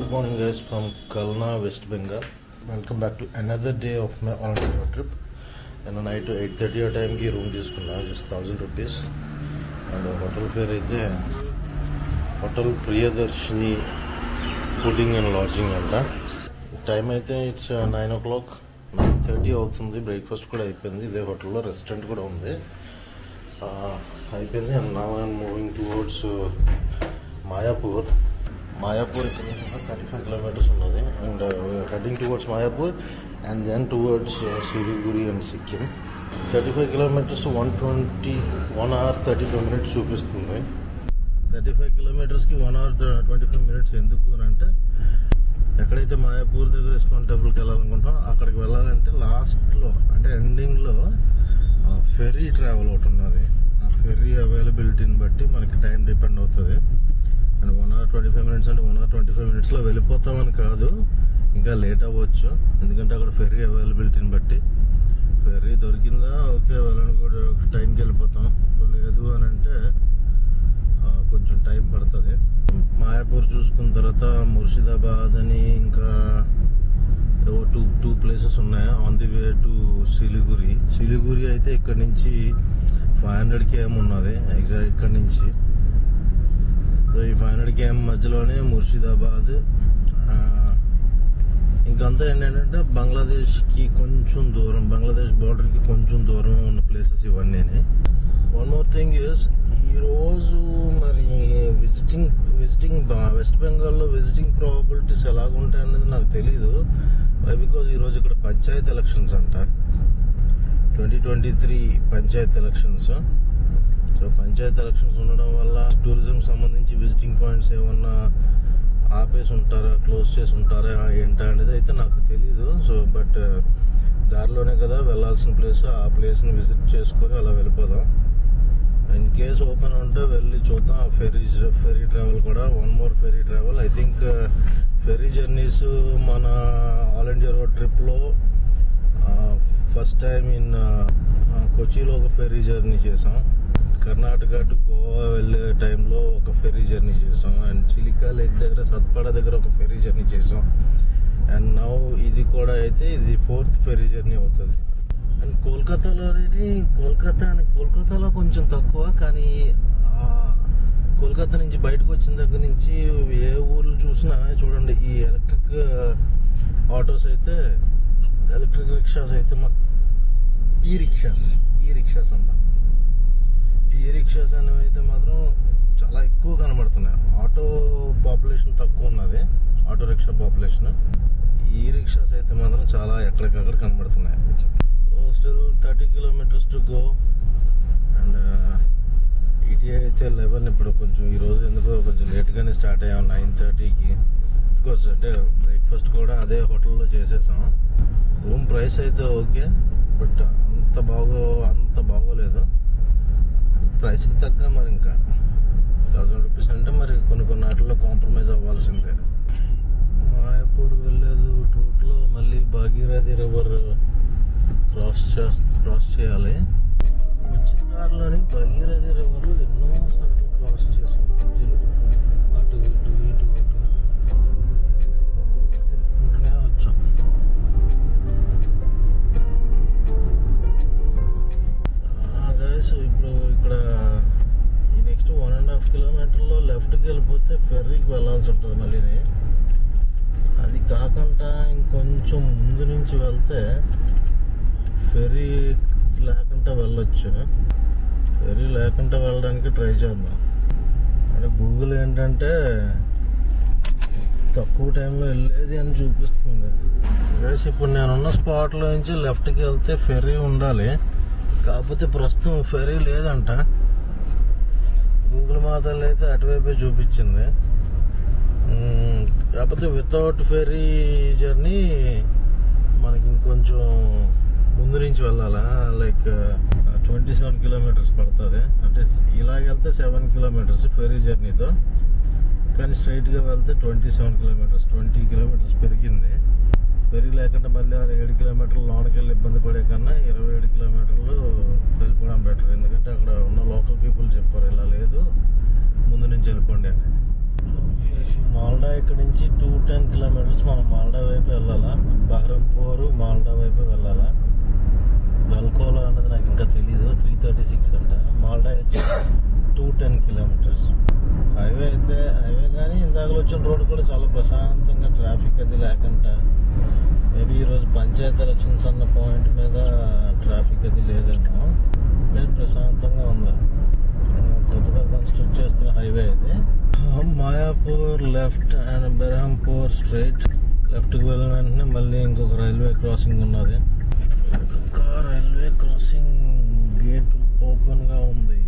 Good morning guys from Kalna, West Bengal. Welcome back to another day of my all-India trip. And night 8:30 time ki room తీసుకున్నా just 1000 rupees and hotel fare అయితే hotel Priyadarshini fooding and lodging అంట. Time అయితే it's 9 o'clock 9:30 అవుతుంది. Breakfast కూడా అయిపోయింది. ఇదే హోటల్లో restaurant కూడా ఉంది అయిపోయింది. And now I'm moving towards Mayapur. Mayapur is 35 kilometers ఉన్నది and heading towards Mayapur and then towards Siliguri and Sikkim. 35 kilometers 1 hour 35 minutes చూపిస్తుంది. 35 kilometers కి 1 hour 25 minutes ఎందుకు అని అంటే ఎక్కడైతే మాయాపూర్ దగ్గర ఇస్కాన్ టెంపుల్కి వెళ్ళాలనుకుంటాం అక్కడికి వెళ్ళాలంటే లాస్ట్లో అంటే ఎండింగ్లో ఫెర్రీ ట్రావెల్ ఒకటి ఉన్నది. ఆ ఫెర్రీ అవైలబిలిటీని బట్టి మనకి టైం డిపెండ్ అవుతుంది. అండ్ 1 hour 25 minutes అంటే 1 hour 25 minutesలో వెళ్ళిపోతామని కాదు, ఇంకా లేట్ అవ్వచ్చు. ఎందుకంటే అక్కడ ఫెర్రీ అవైలబిలిటీని బట్టి ఫెర్రీ దొరికిందా ఓకే వెళ్ళని కూడా టైంకి వెళ్ళిపోతాం, లేదు అని అంటే కొంచెం టైం పడుతుంది. మాయాపూర్ చూసుకున్న తర్వాత ముర్షిదాబాద్ అని ఇంకా టూ ప్లేసెస్ ఉన్నాయి on the way to Siliguri. Siliguri అయితే ఇక్కడ నుంచి 500 km ఉన్నది ఎగ్జాక్ట్ ఇక్కడ నుంచి. ఈ 500 km మధ్యలోనే ముర్షిదాబాద్. ఇంకంతా ఏంటంటే బంగ్లాదేశ్కి కొంచెం దూరం, బంగ్లాదేశ్ బార్డర్కి కొంచెం దూరం ఉన్న ప్లేసెస్ ఇవన్నీ. వన్ మోర్ థింగ్ ఇస్ ఈరోజు మరి విజిటింగ్ వెస్ట్ బెంగాల్లో విజిటింగ్ ప్రాబిలిటీస్ ఎలాగుంటాయి అనేది నాకు తెలీదు. బికాజ్ ఈరోజు ఇక్కడ పంచాయత్ ఎలక్షన్స్ అంట, 2023 Panchayat elections. So Panchayat elections ఉండడం వల్ల టూరిజం సంబంధించి విజిటింగ్ పాయింట్స్ ఏమన్నా ఆపేసి ఉంటారా, క్లోజ్ చేసి ఉంటారా ఏంటా అనేది అయితే నాకు తెలీదు. సో బట్ దారిలోనే కదా వెళ్ళాల్సిన ప్లేస్, ఆ ప్లేస్ని విజిట్ చేసుకొని అలా వెళ్ళిపోదాం. ఇన్ కేస్ ఓపెన్ ఉంటే వెళ్ళి చూద్దాం. ఆ ఫెర్రీ ట్రావెల్ కూడా one more ferry travel. I think ferry journeys మన ఆల్ ఇండియా రోడ్ ట్రిప్లో ఫస్ట్ టైం ఇన్ కొచ్చిలో ఒక ఫెర్రీ జర్నీ చేసాం. కర్ణాటక టు గోవా వెళ్ళే టైంలో ఒక ఫెర్రీ జర్నీ చేసాం. అండ్ చిలికా లేక్ దగ్గర సత్పాడ దగ్గర ఒక ఫెర్రీ జర్నీ చేసాం. అండ్ నౌ ఇది కూడా అయితే ఇది 4th ఫెర్రీ జర్నీ అవుతుంది. అండ్ కోల్కతాలో కొంచెం తక్కువ, కానీ కోల్కతా నుంచి బయటకు వచ్చిన దగ్గర నుంచి ఏ ఊర్లు చూసినా చూడండి ఈ ఎలక్ట్రిక్ ఆటోస్ అయితే, ఎలక్ట్రిక్ రిక్షాస్ అయితే ఈ రిక్షాస్ అంట. ఈ రిక్షాస్ అనేవి అయితే మాత్రం చాలా ఎక్కువ కనబడుతున్నాయి. ఆటో పాపులేషన్ తక్కువ ఉన్నది, ఆటో రిక్షా పాపులేషన్. ఈ రిక్షాస్ అయితే మాత్రం చాలా ఎక్కడికక్కడ కనబడుతున్నాయి. Still 30 kilometers to go. And ETI అయితే 11. ఇప్పుడు కొంచెం ఈరోజు ఎందుకో కొంచెం లేట్గానే స్టార్ట్ అయ్యాం 9:30కి. అఫ్కోర్స్ అంటే బ్రేక్ఫాస్ట్ కూడా అదే హోటల్లో చేసేసాం. రూమ్ ప్రైస్ అయితే ఓకే, బట్ అంత బాగోలేదు. ప్రైస్కి తగ్గ మరి ఇంకా 1000 rupees అంటే మరి కొన్ని వాటిల్లో కాంప్రమైజ్ అవ్వాల్సిందే. మాయాపూర్ వెళ్ళేది రూట్లో మళ్ళీ భాగీరథి రివర్ క్రాస్ చేయాలి. వచ్చిన దారిలోని భాగీరథి రివర్ ఎన్నోసార్లు క్రాస్ చేసాం. అటు ఇటు తిరుక్కుంటూనే వచ్చాం. ఇప్పుడు ఇక్కడ ఈ నెక్స్ట్ 1.5 kilometerలో లెఫ్ట్కి వెళ్ళిపోతే ఫెర్రీకి వెళ్ళాల్సి ఉంటుంది మళ్ళీని. అది కాకుండా ఇంకొంచెం ముందు నుంచి వెళ్తే ఫెర్రీ లేకుండా వెళ్ళొచ్చు. ఫెర్రీ లేకుండా వెళ్ళడానికి ట్రై చేద్దాం. అంటే గూగుల్ ఏంటంటే తక్కువ టైంలో వెళ్ళేది అని చూపిస్తుంది. ఇప్పుడు నేనున్న స్పాట్లో నుంచి లెఫ్ట్కి వెళ్తే ఫెర్రీ ఉండాలి, కాకపోతే ప్రస్తుతం ఫెర్రీ లేదంట. గూగుల్ మాతల్లో అయితే అటువైపే చూపించింది. కాకపోతే వితౌట్ ఫెర్రీ జర్నీ మనకి ఇంకొంచెం ముందు నుంచి వెళ్ళాలా, లైక్ 27 kilometers పడుతుంది. అంటే ఇలాగెళ్తే 7 kilometers ఫెర్రీ జర్నీతో, కానీ స్ట్రైట్గా వెళ్తే 27 kilometers, 20 kilometers పెరిగింది. ఫెర్రీ లేకుండా మళ్ళీ 7 kilometers లోనికి వెళ్ళి ఇబ్బంది పడే కన్నా 27 kilometers వెళ్ళిపోవడం బెటర్. ఎందుకంటే అక్కడ ఉన్న లోకల్ పీపుల్ చెప్పారు ఇలా లేదు ముందు నుంచి వెళ్ళిపోండి అని. మాల్డా ఇక్కడ నుంచి 210 కిలోమీటర్స్ మనం మాల్డా వైపు వెళ్ళాలా. బహరంపూర్ మాల్డా వైపు వెళ్ళాలా. దల్కోలా అన్నది నాకు ఇంకా తెలీదు. 336 అంట. మాల్డా అయితే 210 కిలోమీటర్స్. హైవే కానీ ఇందాక వచ్చిన రోడ్డు కూడా చాలా ప్రశాంతంగా, ట్రాఫిక్ అది లేకుండా. మేబీ ఈరోజు పంచాయతీ ఎలక్షన్స్ అన్న పాయింట్ మీద ట్రాఫిక్ అది లేదేమో. ప్రశాంతంగా ఉంది. కొత్తగా కన్స్ట్రక్ట్ చేస్తున్న హైవే ఇది. Mayapur left and Berhampur straight. లెఫ్ట్కి వెళ్ళిన వెంటనే మళ్ళీ ఇంకొక రైల్వే క్రాసింగ్ ఉన్నది. ఇంకొక రైల్వే క్రాసింగ్ గేట్ ఓపెన్గా ఉంది.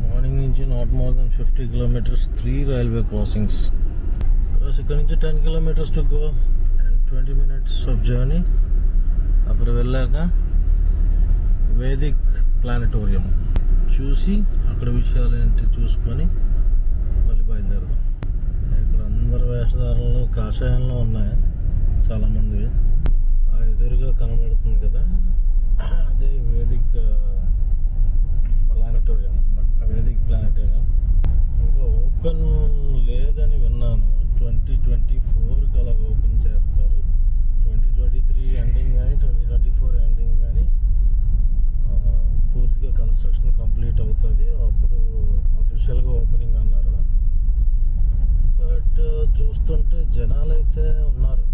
మార్నింగ్ నుంచి not more than 50 kilometres, 3 railway crossings. ఇక్కడ నుంచి 10 kilometres to go and 20 minutes of journey. అక్కడ వెళ్ళాక వేదిక్ ప్లానటోరియం చూసి అక్కడ విషయాలు ఏంటి చూసుకొని మళ్ళీ బయలుదేరదాం. ఇక్కడ అందరు వేషధారణలు కాషాయంలో ఉన్నాయి చాలామంది. ఆ ఎదురుగా కనబడుతుంది కదా, అదే వేదిక్ ప్లానటోరియం. వేదిక్ ప్లానటోరియం ఇంకా ఓపెన్ లేదని విన్నాను. 2024కి అలా ఓపెన్ చేస్తారు. 2023 ఎండింగ్ కానీ 2024 ఎండింగ్ కానీ పూర్తిగా కన్స్ట్రక్షన్ కంప్లీట్ అవుతుంది. అప్పుడు అఫీషియల్గా ఓపెనింగ్ అన్నారు. బట్ చూస్తుంటే జనాలు అయితే ఉన్నారు.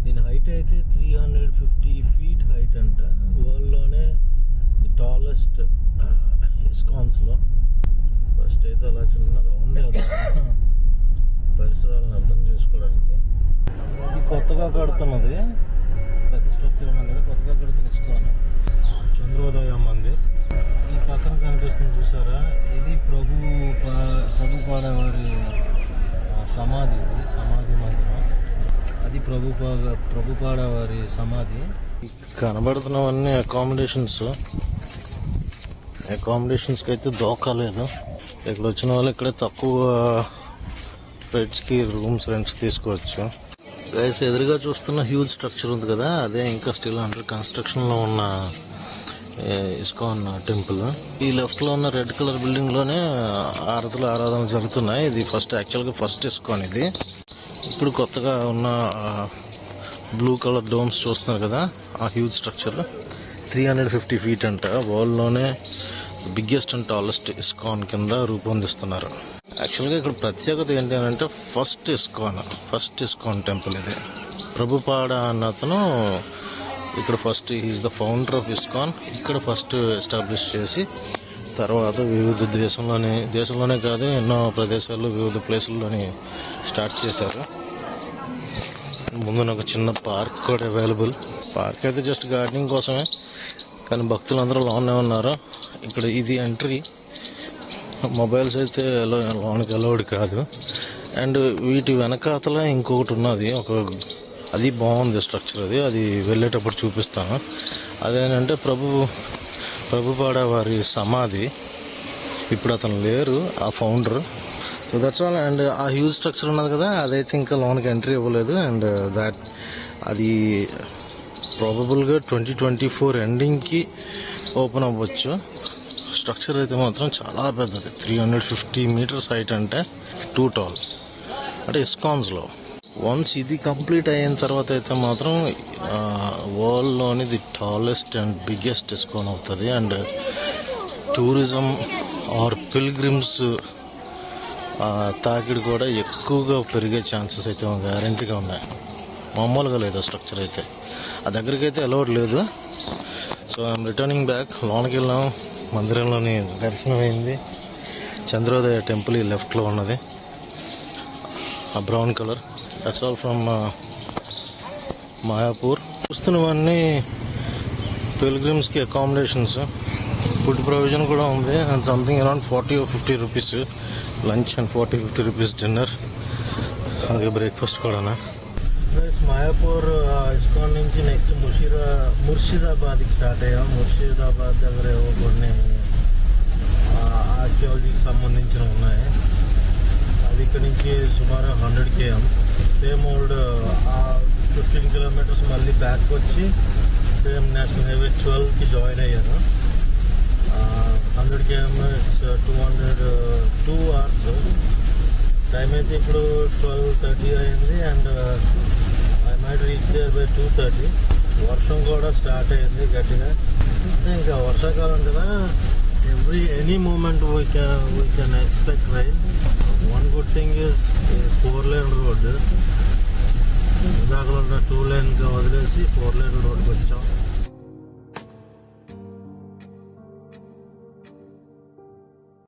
దీని హైట్ అయితే 350 feet హైట్ అంట. వరల్డ్లోనే ది టాలెస్ట్ ఇస్కాన్స్లో. ఫస్ట్ అయితే అలా చిన్న రౌండ్ పరిసరాలను అర్థం చేసుకోవడానికి. ఇది కొత్తగా కడుతున్నది, ప్రతి స్ట్రక్చర్ అనేది కొత్తగా కడుతున్న ఇస్కాన్. చంద్రోదయ మందిర్ ఈ పక్కన కనిపిస్తుంది చూసారా, ఇది ప్రభుపాడ వారి సమాధి. ఇది సమాధి మందిరం. అది ప్రభుపాడ వారి సమాధి. కనబడుతున్నవన్నీ అకామిడేషన్స్కి అయితే దోకాలేదు. ఇక్కడ వచ్చిన వాళ్ళు ఇక్కడే తక్కువ రేట్స్కి రూమ్స్ రెంట్స్ తీసుకోవచ్చు. గైస్ ఎదురుగా చూస్తున్న హ్యూజ్ స్ట్రక్చర్ ఉంది కదా, అదే ఇంకా స్టిల్ అండర్ కన్స్ట్రక్షన్లో ఉన్న ఇస్కాన్ టెంపుల్. ఈ లెఫ్ట్లో ఉన్న రెడ్ కలర్ బిల్డింగ్లోనే ఆరాధనలు జరుగుతున్నాయి. ఇది యాక్చువల్గా ఫస్ట్ ఇస్కాన్. ఇది ఇప్పుడు కొత్తగా ఉన్న బ్లూ కలర్ డోమ్స్ చూస్తున్నారు కదా, ఆ హ్యూజ్ స్ట్రక్చర్ 350 feet అంట. వరల్డ్లోనే బిగ్గెస్ట్ అండ్ టాలెస్ట్ ఇస్కాన్ కింద రూపొందిస్తున్నారు. యాక్చువల్గా ఇక్కడ ప్రత్యేకత ఏంటి అని అంటే ఫస్ట్ ఇస్కాన్ టెంపుల్ ఇది. ప్రభుపాడ అన్న అతను ఇక్కడ first is the founder of ISKCON. ఇక్కడ ఫస్ట్ ఎస్టాబ్లిష్ చేసి తర్వాత వివిధ దేశంలోనే కాదు ఎన్నో ప్రదేశాల్లో వివిధ ప్లేసుల్లోని స్టార్ట్ చేశారు. ముందున ఒక చిన్న పార్క్ కూడా అవైలబుల్. పార్క్ అయితే జస్ట్ గార్డెనింగ్ కోసమే, కానీ భక్తులందరూ లోనే ఉన్నారు. ఇక్కడ ఇది ఎంట్రీ. మొబైల్స్ అయితే లోనికి అలౌడ్ కాదు. అండ్ వీటి వెనకాతల ఇంకొకటి ఉన్నది, అది బాగుంది స్ట్రక్చర్. అది వెళ్ళేటప్పుడు చూపిస్తాను. అదేంటంటే ప్రభుపాడ వారి సమాధి. ఇప్పుడు అతను లేరు, ఆ founder. So that's all. And ఆ హ్యూజ్ స్ట్రక్చర్ ఉన్నది కదా, అదైతే ఇంకా లోనికి ఎంట్రీ ఇవ్వలేదు. అండ్ అది ప్రాబబుల్గా 2024 ఎండింగ్కి ఓపెన్ అవ్వచ్చు. స్ట్రక్చర్ అయితే మాత్రం చాలా పెద్దది, 350 meters హైట్ అంటే 2 tall. అంటే ఇస్కాన్స్లో వన్స్ ఇది కంప్లీట్ అయిన తర్వాత అయితే మాత్రం వరల్డ్లోని the tallest and biggest ISKCON అవుతుంది. అండ్ టూరిజం ఆర్ పిల్గ్రిమ్స్ తాకిడి కూడా ఎక్కువగా పెరిగే ఛాన్సెస్ అయితే గ్యారంటీగా ఉన్నాయి. మామూలుగా లేదు స్ట్రక్చర్ అయితే. ఆ దగ్గరికి అయితే అలౌడ్ లేదు. So I'm returning back. లోనికి వెళ్ళాం, మందిరంలోని దర్శనం అయింది. చంద్రోదయ టెంపుల్ ఈ లెఫ్ట్లో ఉన్నది, ఆ brown colour. That's all from Mayapur. చూస్తున్నవన్నీ పిల్గ్రిమ్స్కి అకామిడేషన్స్, ఫుడ్ ప్రొవిజన్ కూడా ఉంది. And something around 40 or 50 rupees lunch and 40-50 rupees dinner. అలాగే బ్రేక్ఫాస్ట్ కూడా. మాయాపూర్ ఇస్కాన్ నుంచి నెక్స్ట్ ముర్షిదాబాద్కి స్టార్ట్ అయ్యాం. ముర్షిదాబాద్ దగ్గర ఏవో కొన్ని ఆర్కియాలజీకి సంబంధించినవి ఉన్నాయి. అది ఇక్కడ నుంచి సుమారు 100 km. సేమ్ ఓల్డ్ 15 kilometers మళ్ళీ బ్యాక్ వచ్చి సేమ్ నేషనల్ హైవే 12కి జాయిన్ అయ్యాను. 100 km, 2 hours. టైం అయితే ఇప్పుడు 12:30 అయింది and I might reach there by 2:30. వర్షం కూడా స్టార్ట్ అయింది గట్టిగా. ఇంకా వర్షాకాలం కదా, any moment we can expect rain. One good thing is 4-lane road. ఇందాక ఉన్న 2-lane వదిలేసి 4-lane రోడ్కి వచ్చాం.